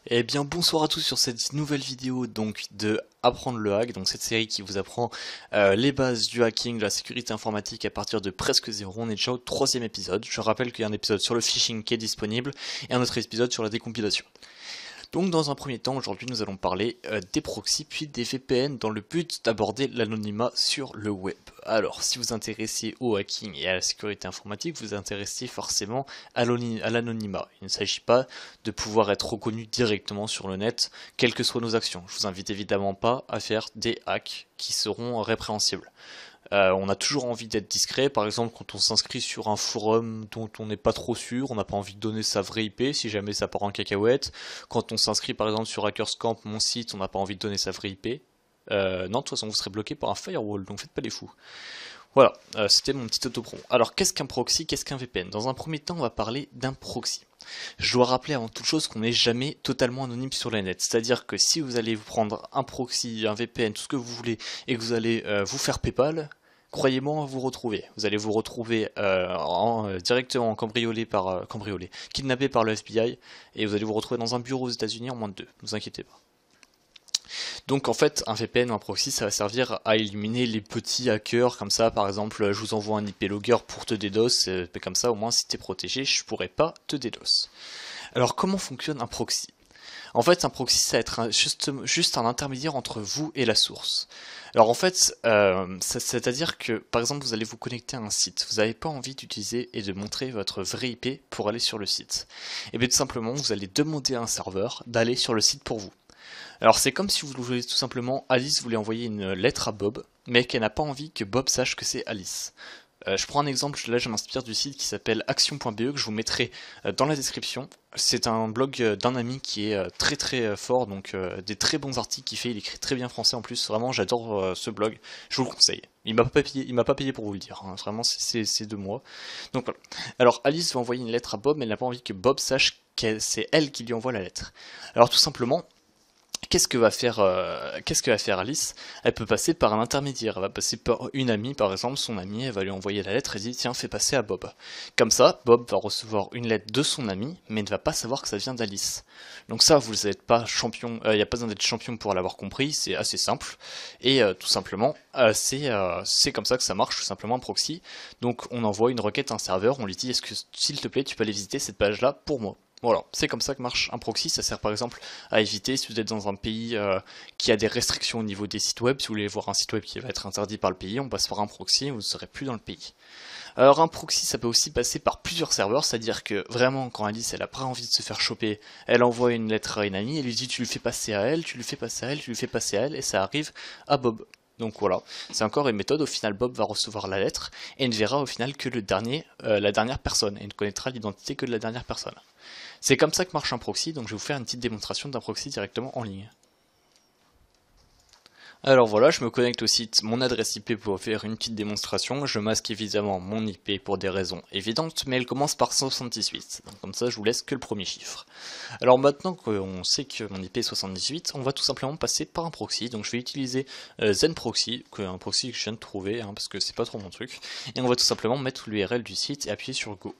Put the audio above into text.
Eh bien bonsoir à tous sur cette nouvelle vidéo donc de Apprendre le hack, donc cette série qui vous apprend les bases du hacking, de la sécurité informatique à partir de presque zéro. On est déjà au troisième épisode. Je rappelle qu'il y a un épisode sur le phishing qui est disponible et un autre épisode sur la décompilation. Donc dans un premier temps, aujourd'hui nous allons parler des proxys puis des VPN dans le but d'aborder l'anonymat sur le web. Alors si vous vous intéressez au hacking et à la sécurité informatique, vous vous intéressez forcément à l'anonymat. Il ne s'agit pas de pouvoir être reconnu directement sur le net, quelles que soient nos actions. Je vous invite évidemment pas à faire des hacks qui seront répréhensibles. On a toujours envie d'être discret, par exemple quand on s'inscrit sur un forum dont on n'est pas trop sûr, on n'a pas envie de donner sa vraie IP si jamais ça part en cacahuète. Quand on s'inscrit par exemple sur HackersCamp, mon site, on n'a pas envie de donner sa vraie IP. Non, de toute façon vous serez bloqué par un firewall, donc faites pas les fous. Voilà, c'était mon petit autopro. Alors qu'est-ce qu'un proxy, qu'est-ce qu'un VPN? Dans un premier temps, on va parler d'un proxy. Je dois rappeler avant toute chose qu'on n'est jamais totalement anonyme sur la net. C'est-à-dire que si vous allez vous prendre un proxy, un VPN, tout ce que vous voulez, et que vous allez vous faire PayPal, croyez-moi, vous retrouvez. Vous allez vous retrouver directement kidnappé par le FBI, et vous allez vous retrouver dans un bureau aux États-Unis en moins de 2. Ne vous inquiétez pas. Donc en fait, un VPN ou un proxy, ça va servir à éliminer les petits hackers, comme ça, par exemple, je vous envoie un IP logger pour te DDoS, comme ça, au moins, si t'es protégé, je pourrais pas te DDoS. Alors comment fonctionne un proxy? En fait, un proxy, ça va être juste un intermédiaire entre vous et la source. Alors en fait, c'est-à-dire que, par exemple, vous allez vous connecter à un site. Vous n'avez pas envie d'utiliser et de montrer votre vraie IP pour aller sur le site. Et bien tout simplement, vous allez demander à un serveur d'aller sur le site pour vous. Alors c'est comme si vous voulez tout simplement, Alice voulait envoyer une lettre à Bob, mais qu'elle n'a pas envie que Bob sache que c'est Alice. Je prends un exemple, là je m'inspire du site qui s'appelle action.be que je vous mettrai dans la description. C'est un blog d'un ami qui est très très fort, donc des très bons articles qu'il fait, il écrit très bien français en plus, vraiment j'adore ce blog, je vous le conseille. Il m'a pas payé pour vous le dire, hein. Vraiment c'est de moi. Donc voilà. Alors Alice va envoyer une lettre à Bob, mais elle n'a pas envie que Bob sache que c'est elle qui lui envoie la lettre. Alors tout simplement, qu'est-ce que va faire Alice? Elle peut passer par un intermédiaire, elle va passer par une amie par exemple, son amie, elle va lui envoyer la lettre et dit tiens fais passer à Bob. Comme ça, Bob va recevoir une lettre de son amie, mais ne va pas savoir que ça vient d'Alice. Donc ça, vous n'êtes pas champion, il n'y a pas besoin d'être champion pour l'avoir compris, c'est assez simple. Et tout simplement, c'est comme ça que ça marche, tout simplement un proxy. Donc on envoie une requête à un serveur, on lui dit est-ce que s'il te plaît tu peux aller visiter cette page là pour moi. Voilà, c'est comme ça que marche un proxy, ça sert par exemple à éviter si vous êtes dans un pays qui a des restrictions au niveau des sites web, si vous voulez voir un site web qui va être interdit par le pays, on passe par un proxy et vous ne serez plus dans le pays. Alors un proxy ça peut aussi passer par plusieurs serveurs, c'est-à-dire que vraiment quand Alice elle a pas envie de se faire choper, elle envoie une lettre à une amie, elle lui dit tu lui fais passer à elle, tu lui fais passer à elle, tu lui fais passer à elle, et ça arrive à Bob. Donc voilà, c'est encore une méthode, au final Bob va recevoir la lettre et ne verra au final que la dernière personne, et ne connaîtra l'identité que de la dernière personne. C'est comme ça que marche un proxy, donc je vais vous faire une petite démonstration d'un proxy directement en ligne. Alors voilà, je me connecte au site, mon adresse IP pour faire une petite démonstration. Je masque évidemment mon IP pour des raisons évidentes, mais elle commence par 78. Donc comme ça, je vous laisse que le premier chiffre. Alors maintenant qu'on sait que mon IP est 78, on va tout simplement passer par un proxy. Donc je vais utiliser ZenProxy, un proxy que je viens de trouver, hein, parce que c'est pas trop mon truc. Et on va tout simplement mettre l'URL du site et appuyer sur Go.